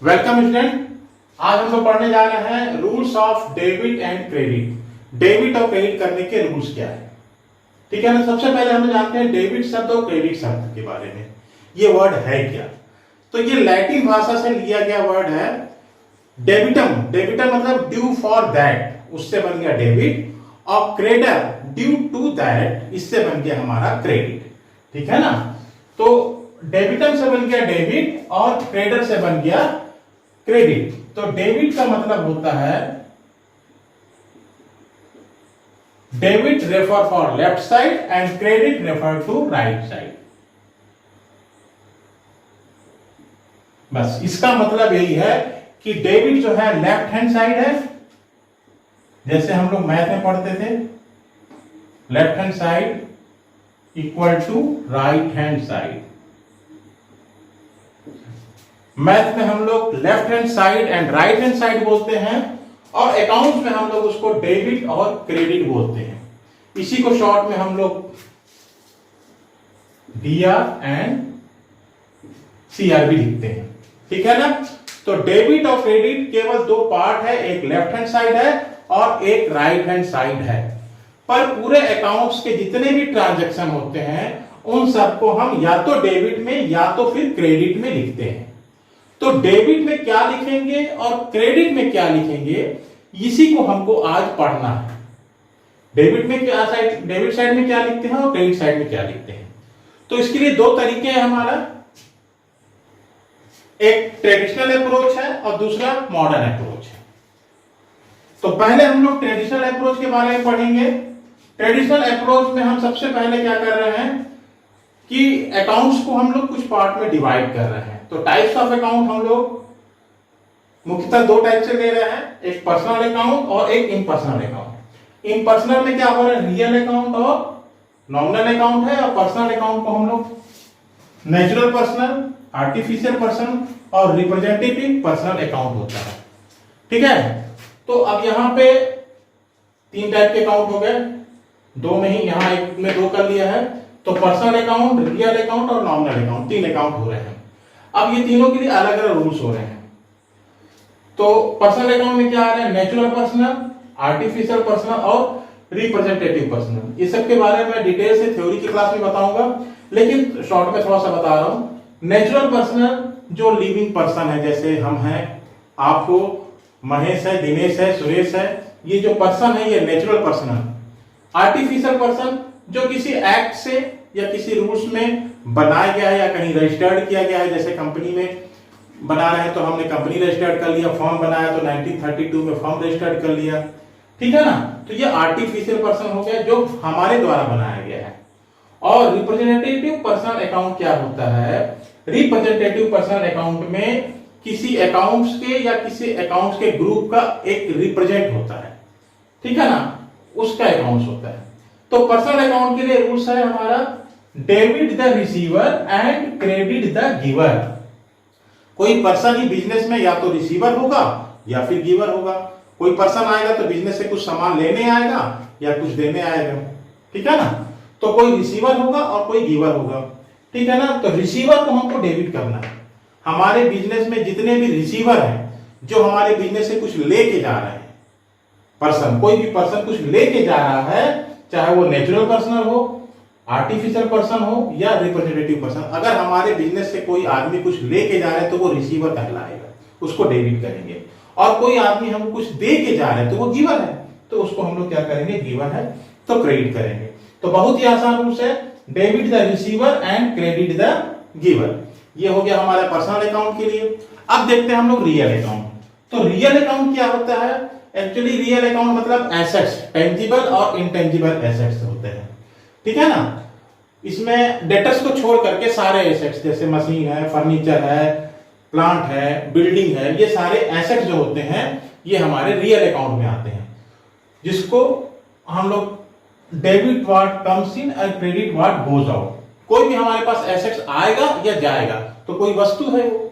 Welcome student. आज हम लोग पढ़ने जा रहे हैं rules of debit and credit. Debit और क्रेडिट करने के रूल्स क्या है, ठीक है ना। सबसे पहले हम जानते हैं डेबिट शब्द और क्रेडिट शब्द के बारे में। ये वर्ड है क्या, तो ये लैटिन भाषा से लिया गया वर्ड है डेबिटम। डेबिटम मतलब ड्यू फॉर दैट, उससे बन गया डेबिट। और क्रेडर ड्यू टू दैट, इससे बन गया हमारा क्रेडिट, ठीक है ना। तो डेबिटम से बन गया डेबिट और क्रेडर से बन गया क्रेडिट। तो डेबिट का मतलब होता है debit refer for left side and credit refer to right side. बस इसका मतलब यही है कि डेबिट जो है लेफ्ट हैंड साइड है, जैसे हम लोग मैथ में पढ़ते थे, left hand side equal to right hand side. Math में हम लोग left hand side and right hand side बोलते हैं, और अकाउंट्स में हम लोग उसको डेबिट और क्रेडिट बोलते हैं। इसी को शॉर्ट में हम लोग डीआर एंड सीआरबी लिखते हैं, ठीक है ना। तो डेबिट और क्रेडिट केवल दो पार्ट है, एक लेफ्ट हैंड साइड है और एक राइट हैंड साइड है। पर पूरे अकाउंट्स के जितने भी ट्रांजैक्शन होते हैं उन सबको हम या तो डेबिट में या तो फिर क्रेडिट में लिखते हैं। तो डेबिट में क्या लिखेंगे और क्रेडिट में क्या लिखेंगे, इसी को हमको आज पढ़ना है। डेबिट में क्या साइड, डेबिट साइड में क्या लिखते हैं और क्रेडिट साइड में क्या लिखते हैं। तो इसके लिए दो तरीके हैं हमारा, एक ट्रेडिशनल अप्रोच है और दूसरा मॉडर्न अप्रोच है। तो पहले हम लोग ट्रेडिशनल अप्रोच के बारे में पढ़ेंगे। ट्रेडिशनल अप्रोच में हम सबसे पहले क्या कर रहे हैं कि अकाउंट्स को हम लोग कुछ पार्ट में डिवाइड कर रहे हैं। तो टाइप्स ऑफ अकाउंट हम लोग मुख्यतः दो टाइप से ले रहे हैं, एक पर्सनल अकाउंट और एक इम्पर्सनल अकाउंट। इम्पर्सनल में क्या हो रहा है, रियल अकाउंट और नॉमिनल अकाउंट है, और पर्सनल अकाउंट को हम लोग नेचुरल पर्सनल, आर्टिफिशियल पर्सन और रिप्रेजेंटेटिव पर्सनल अकाउंट होता है, ठीक है। तो अब यहां पे तीन टाइप के अकाउंट हो गए, दो में ही, यहां एक में दो कर लिया है। तो पर्सनल अकाउंट, रियल अकाउंट और नॉमिनल अकाउंट, तीन अकाउंट हो रहे हैं। अब ये तीनों के लिए अलग अलग रूल्स हो रहे हैं। तो पर्सनल अकाउंट में क्या आ रहा है, नेचुरल पर्सनल, आर्टिफिशियल पर्सनल और रिप्रेजेंटेटिव पर्सनल। ये सब के बारे में डिटेल से थ्योरी की क्लास में बताऊंगा, लेकिन शॉर्ट में थोड़ा सा बता रहा हूं। नेचुरल पर्सनल जो लिविंग पर्सन है, जैसे हम हैं, आप हो, महेश है, दिनेश है, सुरेश है, ये जो पर्सन है ये नेचुरल पर्सन है। आर्टिफिशियल पर्सन जो किसी एक्ट से या किसी रूल्स में बनाया गया है या कहीं रजिस्टर्ड किया गया है, जैसे कंपनी में बना रहे हैं तो हमने कंपनी रजिस्टर्ड कर लिया, फॉर्म बनाया तो 1932 में फॉर्म रजिस्टर्ड कर लिया, ठीक है ना। तो ये आर्टिफिशियल पर्सन हो गया जो हमारे द्वारा बनाया गया है। और रिप्रेजेंटेटिव पर्सनल अकाउंट क्या होता है, रिप्रेजेंटेटिव पर्सनल अकाउंट में किसी अकाउंट्स के या किसी अकाउंट्स के ग्रुप का एक रिप्रेजेंट होता है, ठीक है ना, उसका अकाउंट्स होता है। तो पर्सनल अकाउंट के लिए रूल्स है हमारा debit the receiver and credit the giver. कोई पर्सन ही बिजनेस में या तो रिसीवर होगा या फिर गिवर होगा। कोई पर्सन आएगा तो बिजनेस से कुछ सामान लेने आएगा या कुछ देने आएगा, ठीक है ना। तो कोई रिसीवर होगा और कोई गिवर होगा, ठीक है ना। तो रिसीवर को हमको डेबिट करना है। हमारे बिजनेस में जितने भी रिसीवर हैं जो हमारे बिजनेस से कुछ लेके जा रहे हैं, पर्सन, कोई भी पर्सन कुछ लेके जा रहा है, चाहे वो नेचुरल पर्सन हो, आर्टिफिशियल पर्सन हो या रिप्रेजेंटेटिव पर्सन, अगर हमारे बिजनेस से कोई आदमी कुछ लेके जा रहा है तो वो रिसीवर कहलाएगा, उसको डेबिट करेंगे। और कोई आदमी हमको कुछ दे के जा रहा है तो वो गिवर है, तो उसको हम लोग क्या करेंगे, गिवर है तो क्रेडिट करेंगे। तो बहुत ही आसान रूल्स है, debit the receiver and credit the giver. ये हो गया हमारे पर्सनल अकाउंट के लिए। अब देखते हैं हम लोग रियल अकाउंट। तो रियल अकाउंट क्या होता है, एक्चुअली रियल अकाउंट मतलब एसेट्स, टेंजिबल और इनटेंजिबल एसेट्स होते हैं, ठीक है ना। इसमें डेटर्स को छोड़ करके सारे एसेट्स, जैसे मशीन है, फर्नीचर है, प्लांट है, बिल्डिंग है, ये सारे एसेट्स जो होते हैं ये हमारे रियल अकाउंट में आते हैं, जिसको हम लोग डेबिट व्हाट कम्स इन और क्रेडिट व्हाट गोज आउट। कोई भी हमारे पास एसेट्स आएगा या जाएगा, तो कोई वस्तु है, वो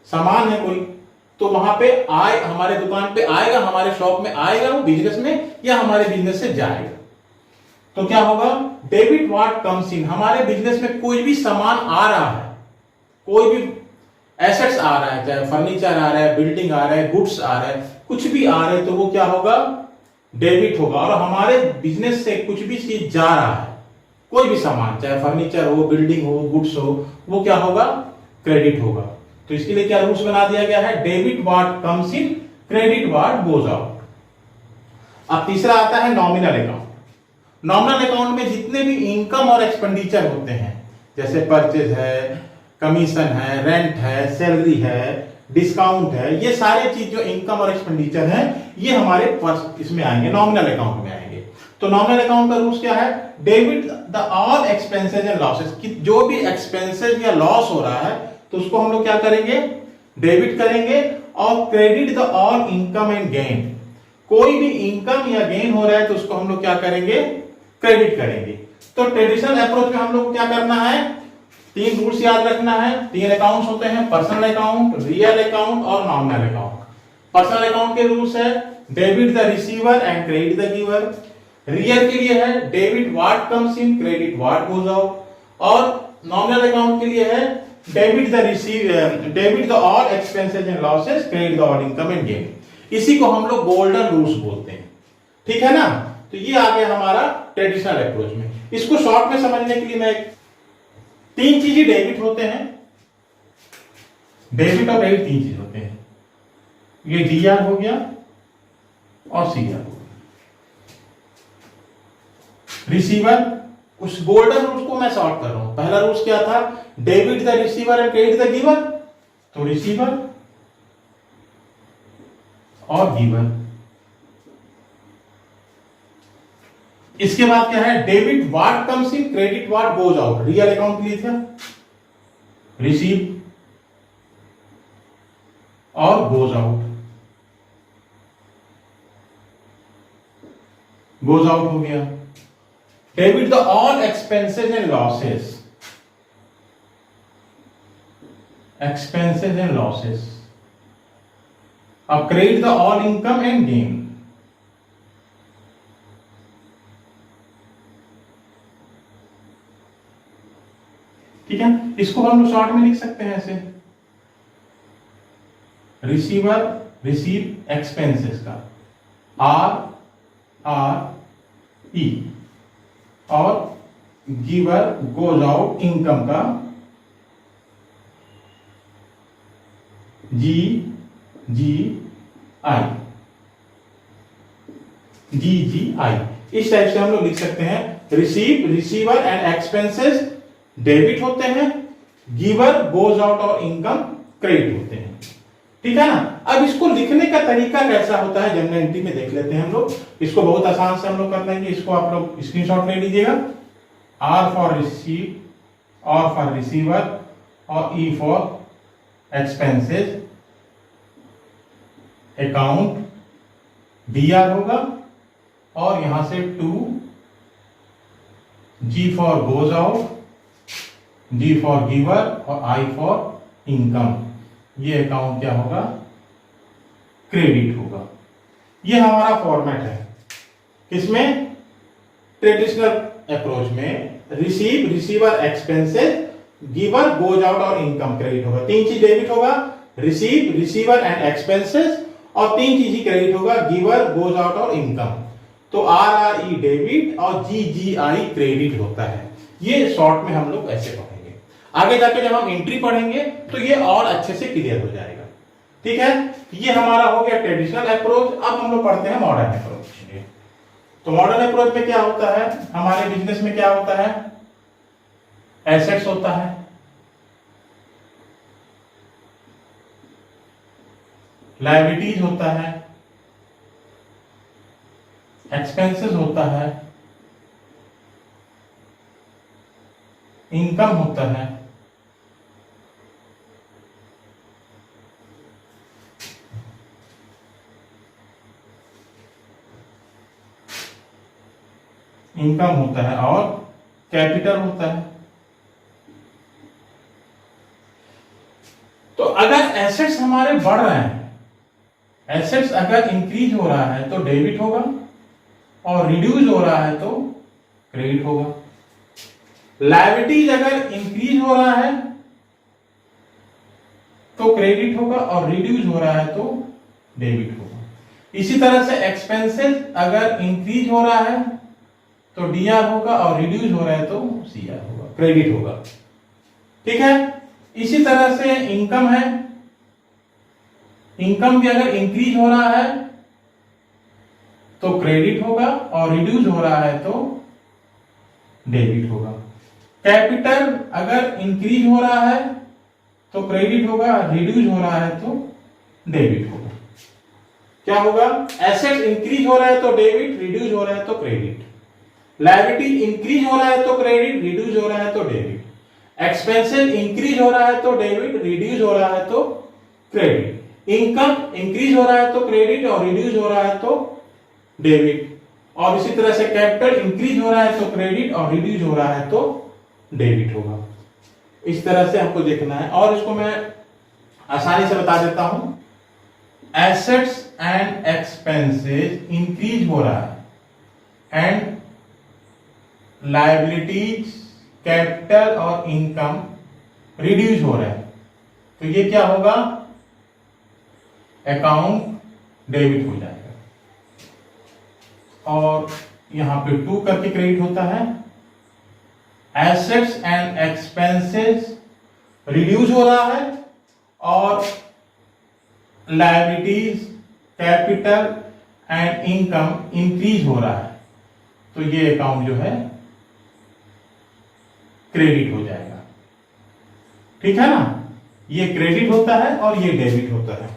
सामान है कोई, तो वहां पे आए, हमारे दुकान पे आएगा, हमारे शॉप में आएगा, वो बिजनेस में या हमारे बिजनेस से जाएगा। तो क्या होगा, डेबिट व्हाट कम्स इन, हमारे बिजनेस में कोई भी सामान आ रहा है, कोई भी एसेट्स आ रहा है, चाहे फर्नीचर आ रहा है, बिल्डिंग आ रहा है, गुड्स आ रहा है, कुछ भी आ रहे तो वो क्या होगा, डेबिट होगा। और हमारे बिजनेस से कुछ भी चीज जा रहा है, कोई भी सामान, चाहे फर्नीचर हो, बिल्डिंग हो, गुड्स हो, वो क्या होगा, क्रेडिट होगा। तो इसके लिए क्या रूल्स बना दिया गया है, debit what comes in, credit what goes out. अब तीसरा आता है नॉमिनल अकाउंट। नॉमिनल अकाउंट में जितने भी इनकम और एक्सपेंडिचर होते हैं, जैसे परचेज है, कमीशन है, रेंट है, सैलरी है, डिस्काउंट है, ये सारे चीज जो इनकम और एक्सपेंडिचर है, ये हमारे इसमें आएंगे, नॉमिनल अकाउंट में आएंगे। तो नॉमिनल अकाउंट का रूल्स क्या है, debit the all expenses and losses, कि जो भी एक्सपेंसेस या लॉस हो रहा है तो उसको हम लोग क्या करेंगे, डेबिट करेंगे। और credit the all income and gain, कोई भी इनकम या गेन हो रहा है तो उसको हम लोग क्या करेंगे, क्रेडिट करेंगे। तो ट्रेडिशनल अप्रोच में हम लोग क्या करना है, तीन रूल्स याद रखना है। तीन अकाउंट्स होते हैं, पर्सनल अकाउंट, रियल अकाउंट और नॉमिनल अकाउंट। पर्सनल अकाउंट के रूल्स है, debit the receiver and credit the giver. Real के लिए है, debit what comes in, credit what goes out. और नॉमिनल अकाउंट के लिए है, debit the all expenses and losses, credit the all income and gain. इसी को हम लोग गोल्डन रूल्स बोलते हैं, ठीक है ना। तो ये आ गया हमारा ट्रेडिशनल अप्रोच में। इसको शॉर्ट में समझने के लिए मैं तीन चीजें डेबिट होते हैं, डेबिट और क्रेडिट तीन चीज होते हैं। ये डीआर हो गया और सीआर हो गया। रिसीवर, उस गोल्डन रूल्स को मैं शॉर्ट कर रहा हूं। पहला रूल्स क्या था, debit the receiver and credit the giver, तो रिसीवर और गिवर। इसके बाद क्या है, debit what comes in, credit what goes out. Real account के लिए था रिसीव और गोज आउट, गोज आउट हो गया। Debit the all expenses and losses, expenses and losses. अब credit the all income and gain, ठीक है। इसको हम लोग शॉर्ट में लिख सकते हैं ऐसे, रिसीवर रिसीव एक्सपेंसेस का RRE, और गिवर गोज आउट इनकम का GGI। इस टाइप से हम लोग लिख सकते हैं। रिसीवर एंड एक्सपेंसेस डेबिट होते हैं, गिवर गोज आउट और इनकम क्रेडिट होते हैं, ठीक है ना। अब इसको लिखने का तरीका कैसा होता है जनरल एंट्री में देख लेते हैं हम लोग। इसको बहुत आसान से हम लोग कर लेंगे। इसको आप लोग स्क्रीनशॉट ले लीजिएगा। R for receive, R for receiver और E for expenses. Account DR होगा और यहां से टू, G for goes out, G for giver और I फॉर इनकम। ये अकाउंट क्या होगा, क्रेडिट होगा। ये हमारा फॉर्मेट है किसमें, ट्रेडिशनल अप्रोच में। Receiver expenses, giver goes out और इनकम क्रेडिट होगा। तीन चीज डेबिट होगा, रिसीवर एंड एक्सपेंसेस, और तीन चीज ही क्रेडिट होगा, गिवर गोज आउट और इनकम। तो RRE डेबिट और GGI क्रेडिट होता है। ये शॉर्ट में हम लोग ऐसे पढ़ेंगे। आगे जाके जब हम एंट्री पढ़ेंगे तो ये और अच्छे से क्लियर हो जाएगा, ठीक है। ये हमारा हो गया ट्रेडिशनल अप्रोच। अब हम लोग पढ़ते हैं मॉडर्न अप्रोच। तो मॉडर्न अप्रोच में क्या होता है, हमारे बिजनेस में क्या होता है, एसेट्स होता है, लायबिलिटीज होता है, एक्सपेंसेस होता है, इनकम होता है, इनकम होता है और कैपिटल होता है। तो अगर एसेट्स हमारे बढ़ रहे हैं, एसेट्स अगर इंक्रीज हो रहा है तो डेबिट होगा, और रिड्यूस हो रहा है तो क्रेडिट होगा। लायबिलिटीज अगर इंक्रीज हो रहा है तो क्रेडिट होगा और रिड्यूस हो रहा है तो डेबिट होगा। इसी तरह से एक्सपेंसेस अगर इंक्रीज हो रहा है तो डीआर होगा और रिड्यूस हो रहा है तो सीआर होगा, क्रेडिट होगा। ठीक है। इसी तरह से इनकम है, इनकम भी अगर इंक्रीज हो रहा है तो क्रेडिट होगा और रिड्यूस हो रहा है तो डेबिट होगा। कैपिटल अगर इंक्रीज हो रहा है तो क्रेडिट होगा, रिड्यूस हो रहा है तो डेबिट होगा। क्या होगा? एसेट इंक्रीज हो रहा है तो डेबिट, रिड्यूस हो रहा है तो क्रेडिट। लायबिलिटी इंक्रीज हो रहा है तो क्रेडिट, रिड्यूस हो रहा है तो डेबिट। एक्सपेंसेस इंक्रीज हो रहा है तो डेबिट, रिड्यूस हो रहा है तो क्रेडिट। इनकम इंक्रीज हो रहा है तो क्रेडिट और रिड्यूस हो रहा है तो डेबिट। और इसी तरह से कैपिटल इंक्रीज हो रहा है तो क्रेडिट और रिड्यूस हो रहा है तो डेबिट होगा। इस तरह से हमको देखना है और इसको मैं आसानी से बता देता हूं। एसेट्स एंड एक्सपेंसेस इंक्रीज हो रहा है एंड लायबिलिटीज कैपिटल और इनकम रिड्यूस हो रहा है तो ये क्या होगा? अकाउंट डेबिट हो जाएगा। और यहां पे 2 करके क्रेडिट होता है। एसेट्स एंड एक्सपेंसेस रिड्यूस हो रहा है और liabilities capital and income increase हो रहा है तो ये अकाउंट जो है क्रेडिट हो जाएगा। ठीक है ना? ये क्रेडिट होता है और ये डेबिट होता है।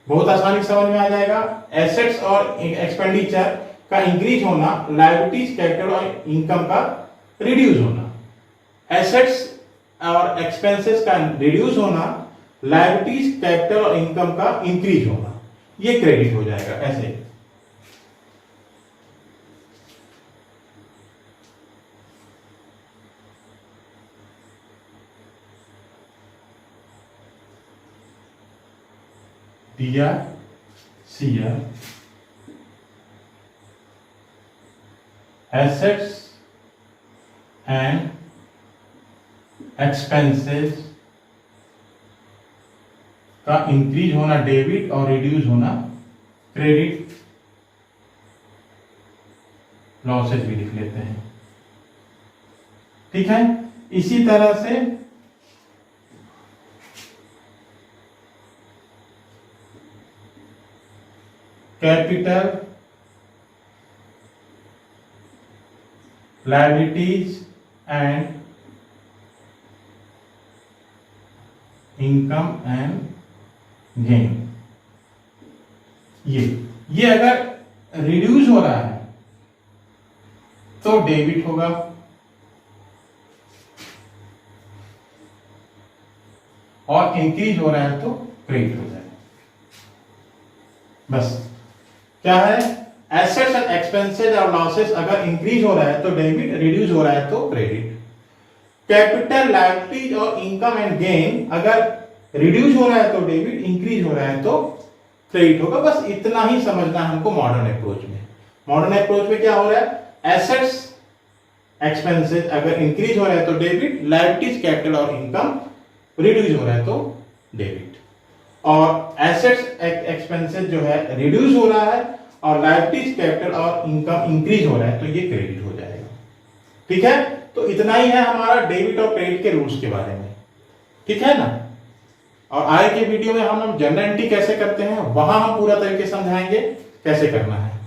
बहुत आसानी से समझ में आ जाएगा। एसेट्स और एक्सपेंडिचर का इंक्रीज होना, लायबिलिटीज कैपिटल और इनकम का रिड्यूस होना। एसेट्स और एक्सपेंसेस का रिड्यूस होना, लायबिलिटीज कैपिटल और इनकम का इंक्रीज होना, ये क्रेडिट हो जाएगा। ऐसे DR CR assets and expenses का इंक्रीज होना डेबिट और रिड्यूस होना क्रेडिट। लॉसेज भी लिख लेते हैं। ठीक है। इसी तरह से capital, liabilities and income and gain, ये अगर रिड्यूस हो रहा है तो डेबिट होगा और इंक्रीज हो रहा है तो क्रेडिट हो जाएगा। बस क्या है? एसेट्स एंड एक्सपेंसेस और लॉसेस अगर इंक्रीज हो रहा है तो डेबिट, रिड्यूस हो रहा है तो क्रेडिट। कैपिटल, लायबिलिटीज और इनकम एंड गेन अगर रिड्यूस हो रहा है तो डेबिट, इंक्रीज हो रहा है तो क्रेडिट होगा। बस इतना ही समझना है हमको मॉडर्न अप्रोच में। मॉडर्न अप्रोच में क्या हो रहा है? एसेट्स एक्सपेंसेस अगर इंक्रीज हो रहा है तो डेबिट, लायबिलिटीज कैपिटल और इनकम रिड्यूस हो रहा है तो डेबिट। और एसेट्स एक्सपेंसेस जो है रिड्यूस हो रहा है और लायबिलिटीज कैपिटल और इनकम इंक्रीज हो रहा है तो ये क्रेडिट हो जाएगा। ठीक है। तो इतना ही है हमारा डेबिट और क्रेडिट के रूल्स के बारे में। ठीक है ना? और आगे के वीडियो में हम जनरल एंट्री कैसे करते हैं वहां हम पूरा तरीके समझाएंगे कैसे करना है।